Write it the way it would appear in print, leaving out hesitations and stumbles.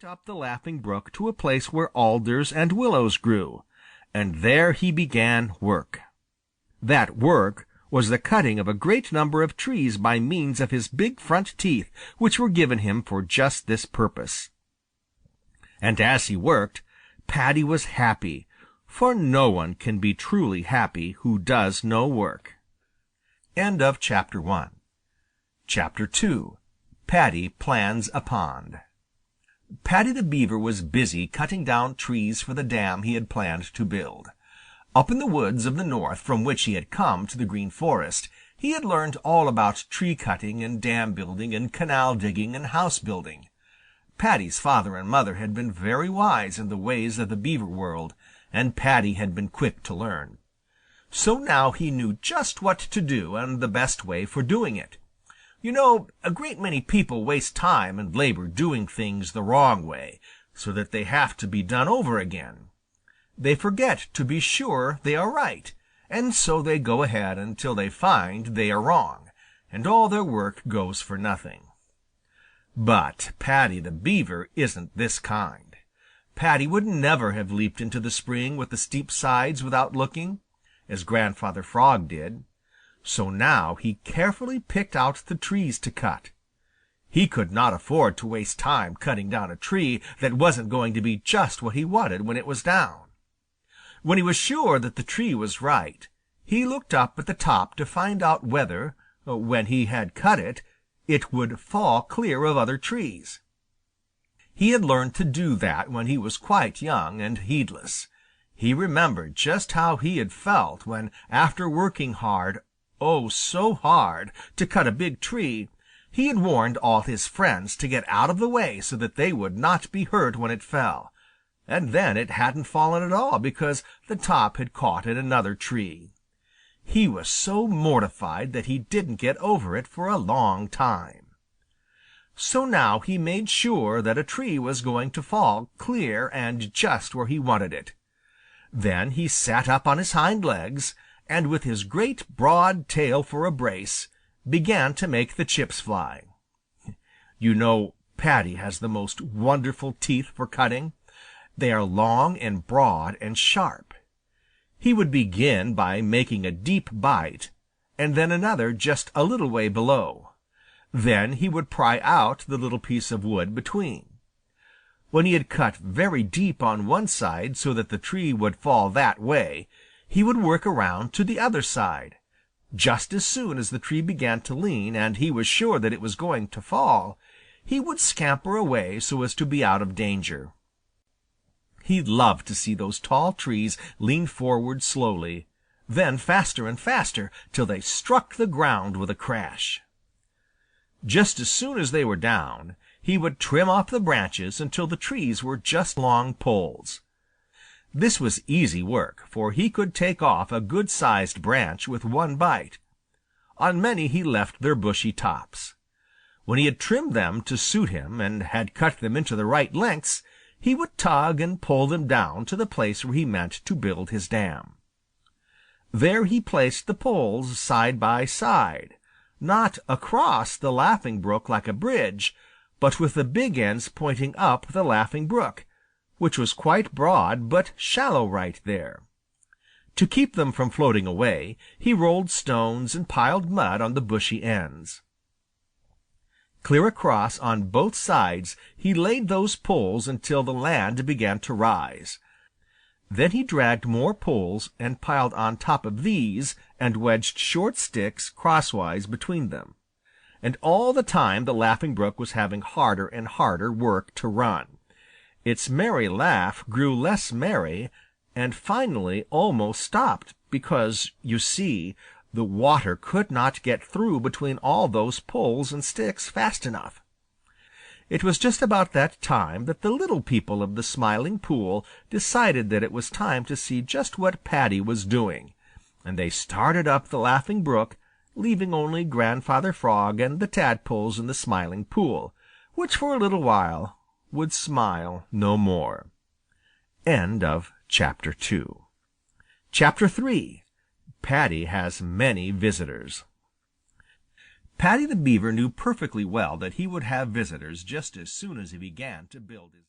went up the Laughing Brook to a place where alders and willows grew, and there he began work. That work was the cutting of a great number of trees by means of his big front teeth, which were given him for just this purpose. And as he worked, Paddy was happy, for no one can be truly happy who does no work. End of Chapter 1. Chapter 2. Paddy plans a pond. Paddy the Beaver was busy cutting down trees for the dam he had planned to build. Up in the woods of the north from which he had come to the Green Forest, he had learned all about tree cutting and dam building and canal digging and house building. Paddy's father and mother had been very wise in the ways of the Beaver world, and Paddy had been quick to learn. So now he knew just what to do and the best way for doing it. You know, a great many people waste time and labor doing things the wrong way, so that they have to be done over again. They forget to be sure they are right, and so they go ahead until they find they are wrong, and all their work goes for nothing. But Paddy the Beaver isn't this kind. Paddy would never have leaped into the spring with the steep sides without looking, as Grandfather Frog did. So now he carefully picked out the trees to cut. He could not afford to waste time cutting down a tree that wasn't going to be just what he wanted when it was down. When he was sure that the tree was right, he looked up at the top to find out whether, when he had cut it, it would fall clear of other trees. He had learned to do that when he was quite young and heedless. He remembered just how he had felt when, after working hard, oh, so hard, to cut a big tree, he had warned all his friends to get out of the way so that they would not be hurt when it fell. And then it hadn't fallen at all because the top had caught in another tree. He was so mortified that he didn't get over it for a long time. So now he made sure that a tree was going to fall clear and just where he wanted it. Then he sat up on his hind legs, and with his great broad tail for a brace, began to make the chips fly. You know, Paddy has the most wonderful teeth for cutting. They are long and broad and sharp. He would begin by making a deep bite, and then another just a little way below. Then he would pry out the little piece of wood between. When he had cut very deep on one side so that the tree would fall that way, he would work around to the other side. Just as soon as the tree began to lean and he was sure that it was going to fall, he would scamper away so as to be out of danger. He loved to see those tall trees lean forward slowly, then faster and faster till they struck the ground with a crash. Just as soon as they were down, he would trim off the branches until the trees were just long poles. This was easy work, for he could take off a good-sized branch with one bite. On many he left their bushy tops. When he had trimmed them to suit him and had cut them into the right lengths, he would tug and pull them down to the place where he meant to build his dam. There he placed the poles side by side, not across the Laughing Brook like a bridge, but with the big ends pointing up the Laughing Brook, which was quite broad but shallow right there. To keep them from floating away, he rolled stones and piled mud on the bushy ends. Clear across on both sides he laid those poles until the land began to rise. Then he dragged more poles and piled on top of these and wedged short sticks crosswise between them. And all the time the Laughing Brook was having harder and harder work to run. Its merry laugh grew less merry and finally almost stopped because, you see, the water could not get through between all those poles and sticks fast enough. It was just about that time that the little people of the Smiling Pool decided that it was time to see just what Paddy was doing, and they started up the Laughing Brook, leaving only Grandfather Frog and the tadpoles in the Smiling Pool, which for a little while would smile no more. End of Chapter 2. Chapter 3. Paddy has many visitors. Paddy the Beaver knew perfectly well that he would have visitors just as soon as he began to build his